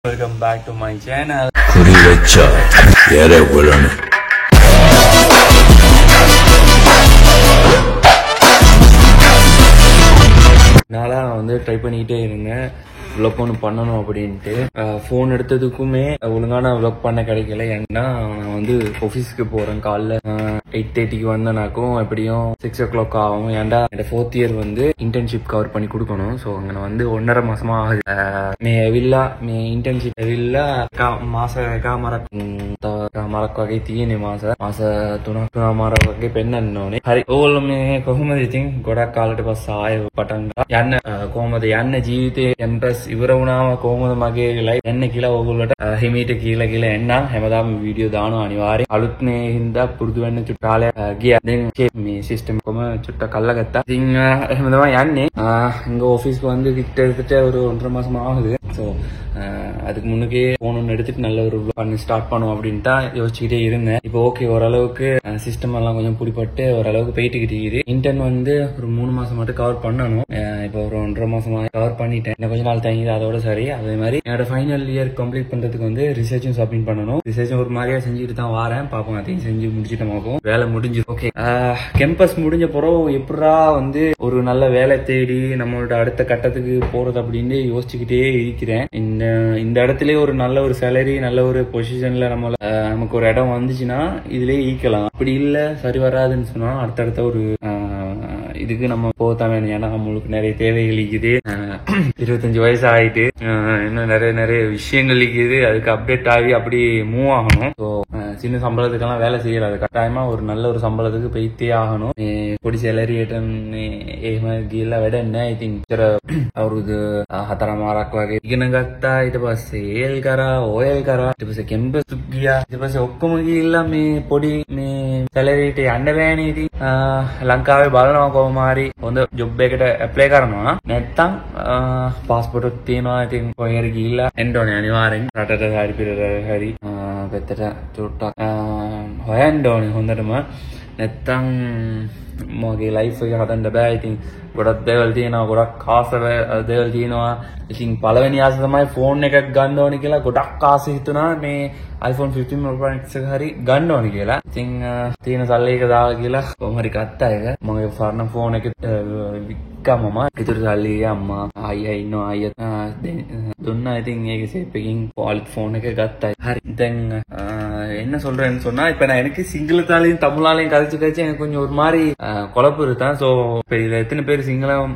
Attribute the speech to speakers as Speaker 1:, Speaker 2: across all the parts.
Speaker 1: Welcome back to my channel. நான் வந்து try பண்ணிட்டே இருந்தேன் vlog ஒன்று பண்ணணும் அப்படின்ட்டு. ஃபோன் எடுத்ததுக்குமே ஒழுங்கான vlog பண்ண கிடைக்கல. ஏன்னா நான் வந்து ஆஃபீஸ்க்கு போறேன். காலைல 8:30க்கு வந்தேனாக்கும் எப்படியும் 6 o'clock ஆகும். ஏன்டா என்னோட 4th year வந்து இன்டர்ன்ஷிப் கவர் பண்ணி கொடுக்கணும். ஸோ அங்கே வந்து 1.5 மாசமா ஆகுது. මේ ඇවිල්ලා මේ ඉන්ටර්න්ෂිප් ඇවිල්ලා මාස එකමාරක් වගේ තියෙන්නේ. මාස 3මාරක් වගේ පෙන්නන්න ඕනේ. හරි ඕගොල්ලෝ මේ කොහොමද ඉතින් ගොඩක් කාලෙට පස්සේ ආයෙ පටන් යන්න කොහොමද යන්න ජීවිතේ කැම්පස් ඉවර වුණාම කොහොමද මගේ ලයිෆ් යන්නේ කියලා ඕගොල්ලෝට හිමීට කියලා එන්නම්. හැමදාම වීඩියෝ දානවා අනිවාර්යෙන්. අලුත් මේ හින්දා පුරුදු වෙන්න චුට්ට කාලයක් ගියා. දැන් මේ සිස්ටම් කොම චුට්ට කල්ලාගත්තා. ඉතින් එහෙම තමයි යන්නේ. இங்க ஆஃபீஸ்க்கு வந்து கிட்டத்தட்ட ஒரு 1.5 மாசம் ஆகுது. ஸோ அதுக்கு முன்னுக்கே போன் ஒன்று எடுத்துட்டு நல்ல ஒரு பண்ணி ஸ்டார்ட் பண்ணுவோம் அப்படின்ட்டு தான் யோசிச்சுக்கிட்டே இருந்தேன். இப்போ ஓகே ஓரளவுக்கு சிஸ்டம் எல்லாம் கொஞ்சம் பிடிப்பட்டு ஓரளவுக்கு போயிட்டுக்கிட்டு இருக்குது. இன்டர்ன் வந்து ஒரு 3 மாசம் மட்டும் கவர் பண்ணணும். இப்போ ஒரு 1.5 மாசமா கவர் பண்ணிட்டேன். இன்னும் கொஞ்ச நாள் தங்கிது, அதோட சரி. அதே மாதிரி என்னோட ஃபைனல் இயர் கம்ப்ளீட் பண்றதுக்கு வந்து ரிசர்ச்சும் சப்மிட் பண்ணணும். ரிசர்ச்சும் ஒரு மாதிரியா செஞ்சுட்டு தான் வரேன். பார்ப்போம், அதையும் செஞ்சு முடிச்சுட்டோமாக்கும் வேலை முடிஞ்சு. ஓகே, கேம்பஸ் முடிஞ்ச பிறகு எப்படா வந்து ஒரு நல்ல வேலை தேடி நம்மளோட அடுத்த கட்டத்துக்கு போறது அப்படின்னு யோசிச்சுக்கிட்டே இருக்கிறேன். இந்த இடத்துலயே ஒரு நல்ல ஒரு சேலரி, நல்ல ஒரு பொசிஷன்ல நமக்கு ஒரு இடம் வந்துச்சுன்னா இதுலயே ஈக்கலாம். அப்படி இல்ல சரி வராதுன்னு சொன்னா அடுத்தடுத்த ஒரு இதுக்கு நம்ம போகத்தான் வேணும். ஏன்னா நம்மளுக்கு நிறைய தேவைகள் இருக்குது. 25 வயசு ஆயிட்டு இன்னும் நிறைய விஷயங்கள் இருக்குது. அதுக்கு அப்டேட் ஆகி அப்படி மூவ் ஆகணும். ஸோ சின்ன சம்பளத்துக்கெல்லாம் வேலை செய்யறாது. கட்டாயமா ஒரு நல்ல ஒரு சம்பளத்துக்கு போய்த்தே ஆகணும். பொடி சேலரி ගිහිල්ලා වැඩ නැහැ. ඉතින් ඉතර අවුරුදු 4මාරක් වගේ ඉගෙන ගත්තා. ඊට පස්සේ ඒල් කරා, ඕඑල් කරා. ඊට පස්සේ කැම්පස් ගියා. ඊට පස්සේ ඔක්කොම ගිහිල්ලා මේ පොඩි මේ සැලරියට යන්න බෑනේ. ඉතින් ලංකාවේ බලනවා කොහොම හරි හොඳ ජොබ් එකකට ඇප්ලයි කරනවා. නැත්තම් පාස්පෝර්ට් එක තියෙනවා. ඉතින් කොහේ හරි ගිහිල්ලා එන්න ඕනේ අනිවාර්යෙන්. රටට හරි පිටරට හරි පැත්තට චුට්ටක් හොයන්න ඕනේ හොඳටම. නැත්තම් මගේ ලයිෆ් එක හදන්න බෑ. ඉතින් ගොඩක් දේවල් තියෙනවා, ගොඩක් ආස දේවල් තියෙනවා. ඉතින් පළවෙනි ආස තමයි ෆෝන් එකක් ගන්න ඕනේ කියලා. ගොඩක් ආස හිතුණා මේ iPhone 15 Pro Max එක හරි ගන්න ඕනේ කියලා. ඉතින් තියෙන සල්ලි එක දාලා කියලා කොහොම හරි ගත්තා එක. මගේ ෆර්ණ ෆෝන් එක වික්කමම ඉතුරු සල්ලි අම්මා අයියා ඉන්නවා. අයියා දුන්නා. ඉතින් ඒක සේප් එකකින් quality phone එක ගත්තා. හරி. දැන් என்ன சொல்றேன்னு சொன்னா, இப்ப நான் எனக்கு சிங்களத்தாலையும் தமிழாலையும் கதைச்சு எனக்கு கொஞ்சம் ஒரு மாதிரி குழப்பு இருக்கான். ஸோ இப்போ இதுல எத்தனை பேர் சிங்களம்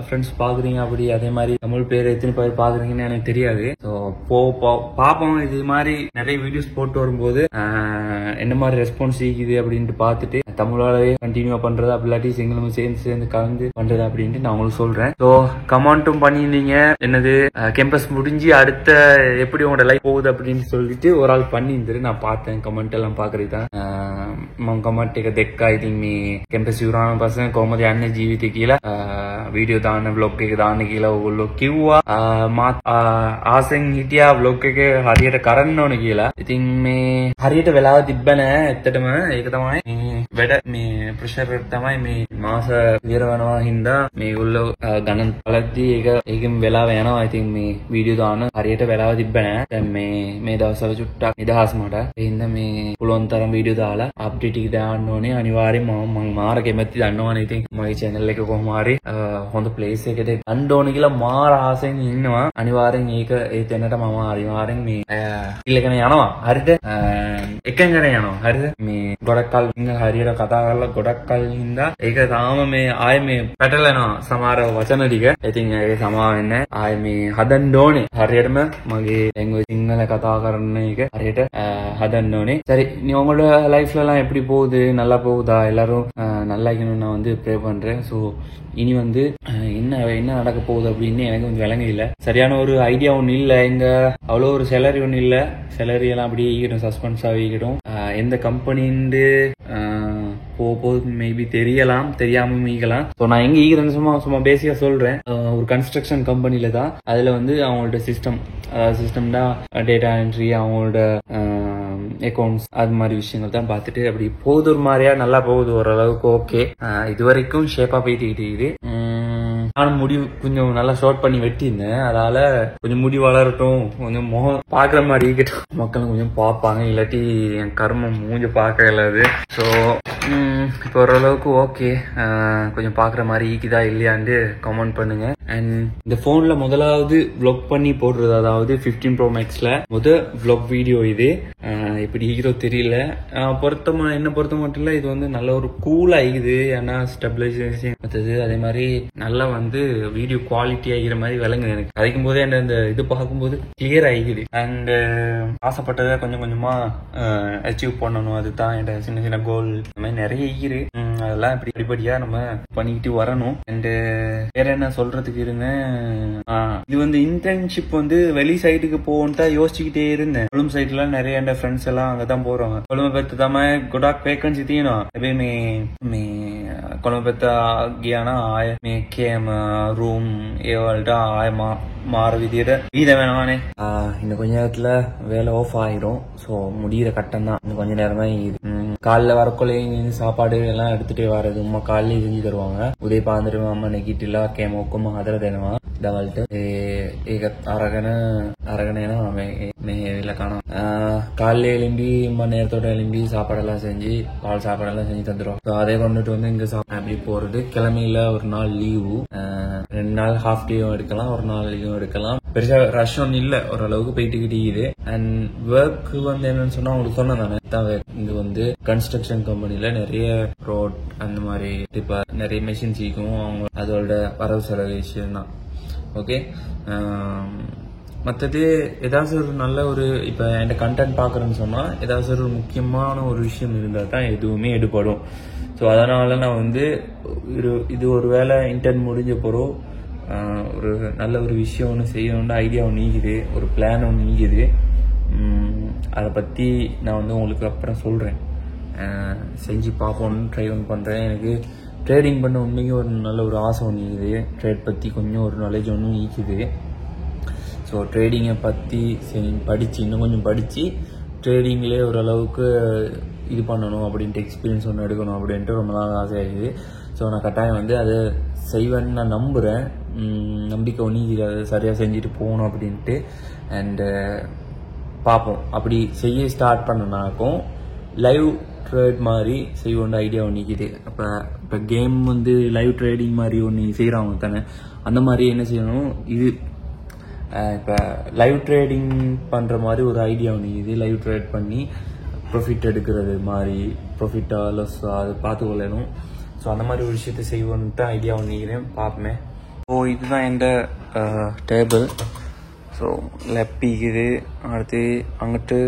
Speaker 1: ஃப்ரெண்ட்ஸ் பாக்குறீங்க, அப்படி அதே மாதிரி தமிழ் பேர் எத்தனை பேர் பாக்குறீங்கன்னு எனக்கு தெரியாது. ஸோ பாப்போம். இது மாதிரி நிறைய வீடியோஸ் போட்டு வரும்போது என்ன மாதிரி ரெஸ்பான்ஸ் இருக்குது அப்படின்ட்டு பார்த்துட்டு தமிழாலே கண்டினியூ பண்றது, அப்படி இல்லாட்டி சிங்களமும் சேர்ந்து கலந்து பண்றது அப்படின்ட்டு நான் உங்களுக்கு சொல்றேன். ஸோ கமெண்ட்டும் பண்ணியிருந்தீங்க, என்னது கேம்பஸ் முடிஞ்சு அடுத்த எப்படி உங்களோட லைஃப் போகுது அப்படின்னு சொல்லிட்டு ஒரு ஆள் பண்ணியிருந்தாரு. நான் பார்த்தேன் කමෙන්ට් එல்லாம் පාකරිත මම කමෙන්ට් එක දැක්කා. ඉතින් මේ කැම්පස් ඉවරාම පස්සේ කොහොමද යන්නේ ජීවිතේ කියලා වීඩියෝ දාන්න, vlog එක දාන්න කියලා ඔයගොල්ලෝ කිව්වා. මාත් ආසෙන් හිටියා vlog එක හරියට කරන්න ඕන කියලා. ඉතින් මේ හරියට වෙලාව තිබ්බ නෑ ඇත්තටම. ඒක තමයි මේ වැඩ මේ ප්‍රෙෂර් එක තමයි මේ මාස ඉවර වෙනවා හින්දා මේගොල්ලෝ ගණන් බලද්දී ඒකෙන් වෙලාව යනවා. ඉතින් මේ වීඩියෝ දාන්න හරියට වෙලාව තිබ්බ නෑ. දැන් මේ දවස්වල චුට්ටක් නිදහස් මට. එහෙනම් මේ පුළුවන් තරම් වීඩියෝ දාලා අප්ඩේට් එක දාන්න ඕනේ. අනිවාර්යෙන් මම මාර කැමැති දන්නවනේ. ඉතින් මගේ channel එක කොහොම හරි හොඳ place එකකට ගන්න ඕනේ කියලා මාර ආසෙන් ඉන්නවා. අනිවාර්යෙන් ඒ තැනට මම අනිවාර්යෙන් මේ ඉල්ලගෙන යනවා. හරිද? එකෙන් යනවා. හරිද? මේ ගොඩක් කල් හරියට කතා කරලා ගොඩක් කල් හින්දා ඒක තාම මේ ආයේ මේ පැටලෙනවා සමහර වචන ටික. ඉතින් ඒක සමාව වෙන්නේ. ආයේ මේ හදන්න ඕනේ. හරියටම මගේ දැන් ඔය සිංහල කතා කරන එක හරියට ஹதன்னோனே. சரி, நீ உங்களோட லைஃப்லலாம் எப்படி போகுது? நல்லா போகுதா? எல்லாரும் நல்லா இருக்கணும்னு நான் வந்து ப்ரே பண்றேன். ஸோ இனி வந்து என்ன நடக்க போகுது அப்படின்னு எனக்கு வந்து விளங்கல. சரியான ஒரு ஐடியா ஒன்றும் இல்லை. எங்க அவ்வளோ ஒரு சேலரி ஒன்றும் இல்லை. சேலரி எல்லாம் அப்படியே ஈக்கிடும், சஸ்பென்ஸாக ஈக்கிடும். எந்த கம்பெனின்னு போகுது மேபி தெரியலாம், தெரியாம ஈக்கலாம். ஸோ நான் எங்க ஈக்கிறேன்னு சும்மா பேசிக்கா சொல்றேன். ஒரு கன்ஸ்ட்ரக்ஷன் கம்பெனில தான். அதுல வந்து அவங்களோட சிஸ்டம்னா டேட்டா என்ட்ரி, அவங்களோட அக்கௌண்ட்ஸ், அது மாதிரி விஷயங்கள் தான் பார்த்துட்டு அப்படி போகுது. ஒரு மாதிரியா நல்லா போகுது, ஓரளவுக்கு ஓகே. இது வரைக்கும் ஷேப்பா போயிட்டு இருக்குது. நானும் முடி கொஞ்சம் நல்லா ஷார்ட் பண்ணி வெட்டியிருந்தேன். அதனால கொஞ்சம் முடி வளரட்டும், கொஞ்சம் முகம் பாக்குற மாதிரி இருக்கட்டும், மக்களும் கொஞ்சம் பார்ப்பாங்க. இல்லாட்டி என் கர்மம் மூஞ்ச பார்க்க இல்லாது. ஸோ இப்போ ஓரளவுக்கு ஓகே, கொஞ்சம் பாக்குற மாதிரி ஈக்குதா இல்லையான்னு கமெண்ட் பண்ணுங்க. அண்ட் இந்த போன்ல முதலாவது vlog பண்ணி போடுறது, அதாவது 15 Pro Maxல vlog வீடியோ இது. எப்படி ஈரோ தெரியல. என்ன பொறுத்த மட்டும் இல்ல, இது வந்து நல்ல ஒரு கூல் ஆகிக்குது. ஏன்னா ஸ்டெபிலைசேஷன் மற்றது அதே மாதிரி நல்லா வந்து வீடியோ குவாலிட்டி ஆகிற மாதிரி விளங்குது. எனக்கு கிடைக்கும் போதே இந்த இது பார்க்கும்போது கிளியர் ஆகிக்குது. அண்ட் ஆசைப்பட்டதை கொஞ்சம் கொஞ்சமா அச்சீவ் பண்ணணும். அதுதான் என் சின்ன சின்ன கோல். இந்த மாதிரி நிறைய ஈரு, அதெல்லாம் இப்படி படிப்படியா நம்ம பண்ணிக்கிட்டு வரணும். அண்ட் வேற என்ன சொல்றதுக்கு இருந்தேன், இது வந்து இன்டர்ன்ஷிப் வந்து வெளி சைட்டுக்கு போகணுட்டா யோசிச்சுக்கிட்டே இருந்தேன். கொழும்பு சைட்ல நிறைய என் ஃப்ரெண்ட்ஸ் எல்லாம் அங்கதான் போறாங்க. கொழும்பு பெத்த தම ගොඩක් වේකන්සි තියෙනවා. හැබැයි මේ කොළඹ பெத்த ගියාන ආය මේ කේම රූම් ඒ වලට ආය மாற விதிයට வீத வேணானே. இன்னும் கொஞ்ச நேரத்துல வேலை ஆஃப் ஆயிரும். ஸோ முடிகிற கட்டம் தான். இன்னும் கொஞ்ச நேரம் தான் இது. காலைல வரக்குள்ளே சாப்பாடு எல்லாம் எடுத்துட்டே வர்றது. அம்மா காலையில செஞ்சு தருவாங்க. උදේ පාන්දර අම්ම නැගිටලා කෑම ඔක්කොම හදලා දෙනවා දවල්ට. ඒක අරගෙන එනවා මේ ඇවිල්ලා කනවා. காலையில எலும்பி அம்மா நேரத்தோட எலும்பி சாப்பாடெல்லாம் செஞ்சு பால் சாப்பாடெல்லாம் செஞ்சு தந்துடும். ஸோ அதே கொண்டுட்டு வந்து இங்க அப்படி போறது. கிழமையில ஒரு நாள் லீவு, 2 நாள் ஹாஃப் டேவும் எடுக்கலாம், ஒரு நாள் லீவும் எடுக்கலாம். பெருசா ரஷ் ஒன்னும் இல்ல, ஓரளவுக்கு போயிட்டுக்கிட்டு இருக்குது. அண்ட் ஒர்க் வந்து என்னன்னு சொன்னா உங்களுக்கு சொன்னேன் தானே, இது வந்து கன்ஸ்ட்ரக்ஷன் கம்பெனில நிறைய ரோட் அந்த மாதிரி இப்ப நிறைய மெஷின்ஸ் இருக்கும். அவங்க அதோட வரவு செலவு விஷயம் தான். ஓகே, மற்றது ஏதாச்சும் ஒரு நல்ல ஒரு இப்ப என் கண்டென்ட் பாக்குறேன்னு சொன்னா ஏதாச்சும் ஒரு முக்கியமான ஒரு விஷயம் இருந்தா தான் எதுவுமே எடுபடும். ஸோ அதனால நான் வந்து இது ஒரு வேளை இன்டர்ன் முடிஞ்ச போறோம் ஒரு நல்ல ஒரு விஷயம் ஒன்று செய்யணும்னு ஐடியா ஒன்று நீக்குது, ஒரு பிளான் ஒன்று நீக்குது. அதை பற்றி நான் வந்து உங்களுக்கு அப்புறம் சொல்கிறேன். செஞ்சு பார்ப்போன்னு ட்ரை ஒன்று பண்ணுறேன். எனக்கு ட்ரேடிங் பண்ண உண்மைக்கு ஒரு நல்ல ஒரு ஆசை ஒன்று நீக்குது. ட்ரேட் பற்றி கொஞ்சம் ஒரு நாலேஜ் ஒன்று நீக்குது. ஸோ ட்ரேடிங்கை பற்றி இன்னும் கொஞ்சம் படித்து ட்ரேடிங்லேயே ஓரளவுக்கு இது பண்ணணும் அப்படின்ட்டு எக்ஸ்பீரியன்ஸ் ஒன்று எடுக்கணும் அப்படின்ட்டு ரொம்ப நாள் ஆசையாகுது. ஸோ நான் கட்டாயம் வந்து அதை செய்வேன்னு நான் நம்புகிறேன். நம்பிக்கை ஒன்று அதை சரியாக செஞ்சுட்டு போகணும் அப்படின்ட்டு. அண்டு பார்ப்போம். அப்படி செய்ய ஸ்டார்ட் பண்ணனாக்கும் லைவ் ட்ரேட் மாதிரி செய்வோன்னு ஐடியா ஒன்று நிற்கிது. இப்போ கேம் வந்து லைவ் ட்ரேடிங் மாதிரி ஒன்று செய்கிறாங்க தானே, அந்த மாதிரி என்ன செய்யணும், இது இப்போ லைவ் ட்ரேடிங் பண்ணுற மாதிரி ஒரு ஐடியா ஒன்று இது. லைவ் ட்ரேட் பண்ணி ப்ராஃபிட் எடுக்கிறது மாதிரி, ப்ராஃபிட்டா லஸ்ஸா அது பார்த்து கொள்ளணும். ஸோ அந்த மாதிரி ஒரு விஷயத்த செய்வோன்ட்டு ஐடியா ஒன்று நிற்கிறேன். பார்ப்போமே. ஸோ இதுதான் எந்த டேபிள். ஸோ லெப்பிக்குது, அடுத்து அங்கிட்டு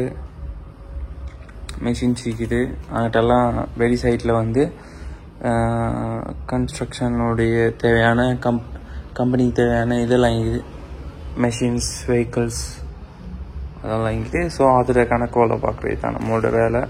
Speaker 1: மெஷின்ஸ் இருக்குது, அங்கிட்டெல்லாம் வெளி சைட்டில் வந்து கன்ஸ்ட்ரக்ஷனுடைய தேவையான கம்பெனிக்கு தேவையான இதெல்லாம் இருக்குது, மெஷின்ஸ், வெஹிக்கிள்ஸ் அதெல்லாம் இருக்குது. ஸோ அதில் கணக்கோலை பார்க்குறது தான் நம்மளோட வேலை.